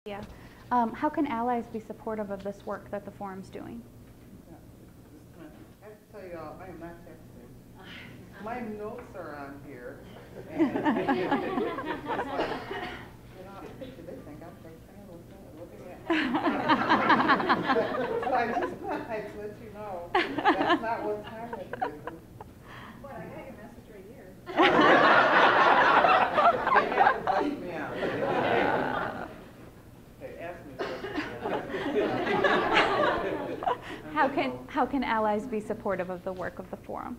Yeah. How can allies be supportive of this work that the forum's doing? I have to tell you all, I am not texting. My notes are on here. And it's like, did they think I'm texting and looking at me? So I just thought I'd let you know that's not what time it is. But I got your message right here. They have to bust me out. How can allies be supportive of the work of the forum?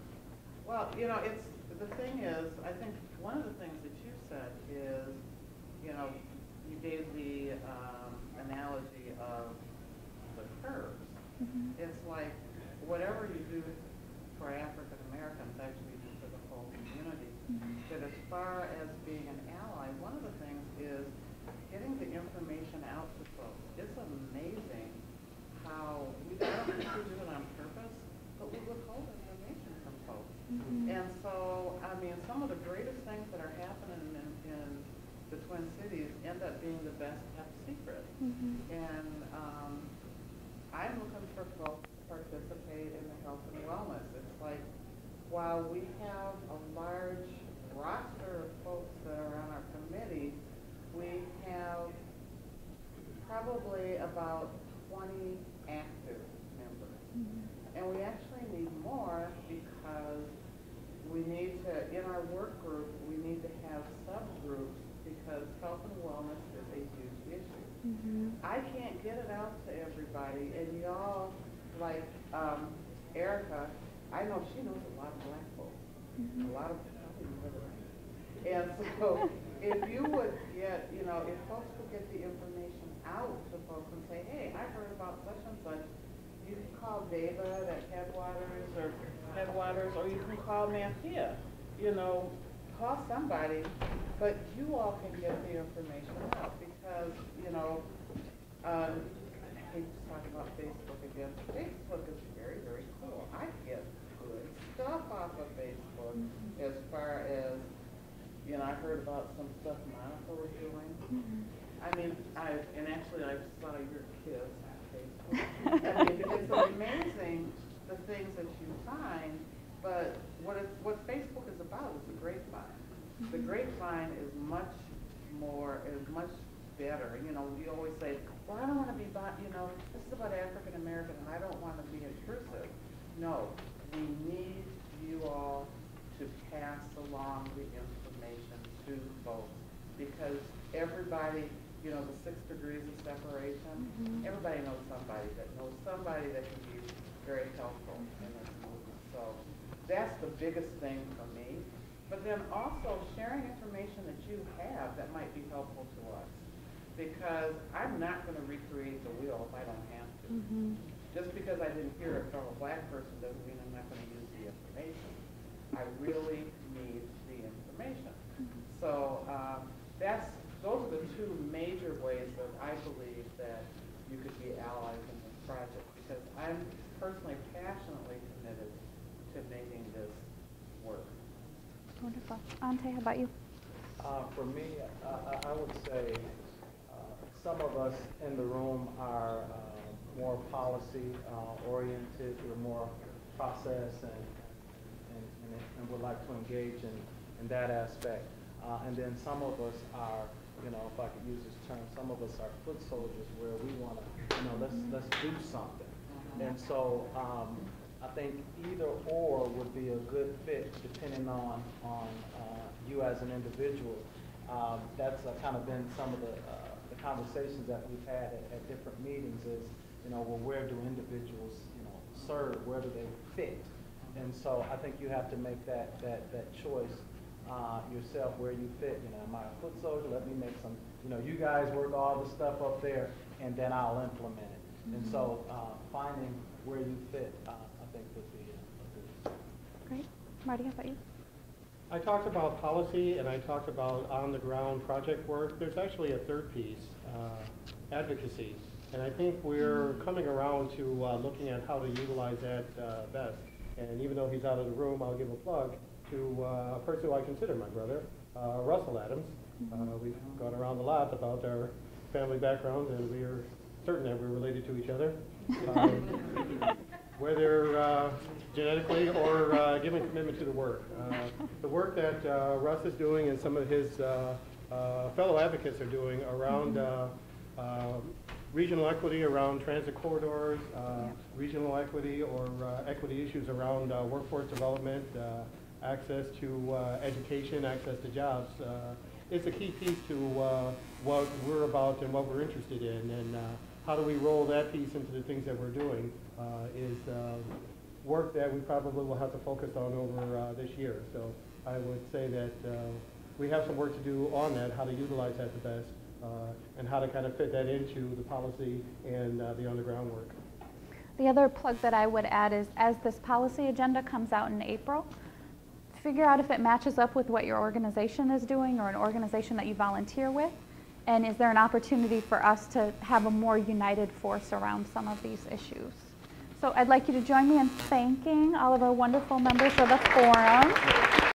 Well, you know, it's the thing is, I think one of the things that you said is, you know, you gave the analogy of the curves. Mm-hmm. It's like whatever you do for African Americans, actually you do for the whole community. Mm-hmm. That as far as being an ally, one of the things is getting the information out to folks. It's amazing how I don't think we do it on purpose, but we withhold information from folks. Mm-hmm. And so, I mean, some of the greatest things that are happening in the Twin Cities end up being the best kept secret. Mm-hmm. And I'm looking for folks to participate in the health and wellness. It's like, while we have a large roster of folks that are on our committee, we have probably about 20 active members. Mm-hmm. And we actually need more because we need to, in our work group, we need to have subgroups because health and wellness is a huge issue. Mm-hmm. I can't get it out to everybody, and y'all, like Erica, I know she knows a lot of black folks. Mm-hmm. A lot of and so if you would get, you know, if folks would get the information out to folks and say, hey, I heard about such and such, you can call David at Headwaters, or you can call Matthea, you know, call somebody, but you all can get the information out because, you know, I hate to talk about Facebook again. Facebook is very, very cool. I get good stuff off of Facebook as far as, you know, I heard about some stuff Monica was doing. Mm-hmm. I mean, actually I saw your kids on Facebook. I mean, it's amazing the things that you find, but what Facebook is about is the grapevine. Mm-hmm. The grapevine is much better. You know, you always say, well, I don't want to be, you know, this is about African American and I don't want to be intrusive. No, we need you all to pass along the information to folks because everybody, you know, the 6 degrees of separation, mm-hmm. Everybody knows somebody that can be very helpful in this movement. So that's the biggest thing for me. But then also sharing information that you have that might be helpful to us. Because I'm not going to recreate the wheel if I don't have to. Mm-hmm. Just because I didn't hear it from a black person doesn't mean I'm not going to use the information. I really need the information. Mm-hmm. So those are the two major ways that I believe that you could be allies in this project because I'm personally passionately committed to making this work. Wonderful. Ontay, how about you? For me, I would say some of us in the room are more policy oriented, we're more process and would like to engage in that aspect. And then some of us are, you know, if I could use this term, some of us are foot soldiers where we want to, you know, let's do something. And so I think either or would be a good fit depending on you as an individual. That's kind of been some of the conversations that we've had at different meetings is, you know, well, where do individuals, you know, serve? Where do they fit? And so I think you have to make that choice yourself where you fit. You know, am I a foot soldier? Let me make some, you know, you guys work all the stuff up there and then I'll implement it. Mm-hmm. And so finding where you fit, I think would be a good. Great. Marty, how about you? I talked about policy and I talked about on-the-ground project work. There's actually a third piece, advocacy. And I think we're coming around to looking at how to utilize that best. And even though he's out of the room, I'll give a plug to a person who I consider my brother, Russell Adams. We've gone around a lot about our family backgrounds, and we are certain that we're related to each other, whether genetically or giving commitment to the work. The work that Russ is doing and some of his fellow advocates are doing around regional equity around transit corridors, regional equity or equity issues around workforce development, access to education, access to jobs. It's a key piece to what we're about and what we're interested in, and how do we roll that piece into the things that we're doing is work that we probably will have to focus on over this year. So I would say that we have some work to do on that, how to utilize that the best, and how to kind of fit that into the policy and the on-the-ground work. The other plug that I would add is, as this policy agenda comes out in April, figure out if it matches up with what your organization is doing or an organization that you volunteer with, and is there an opportunity for us to have a more united force around some of these issues. So I'd like you to join me in thanking all of our wonderful members of the forum.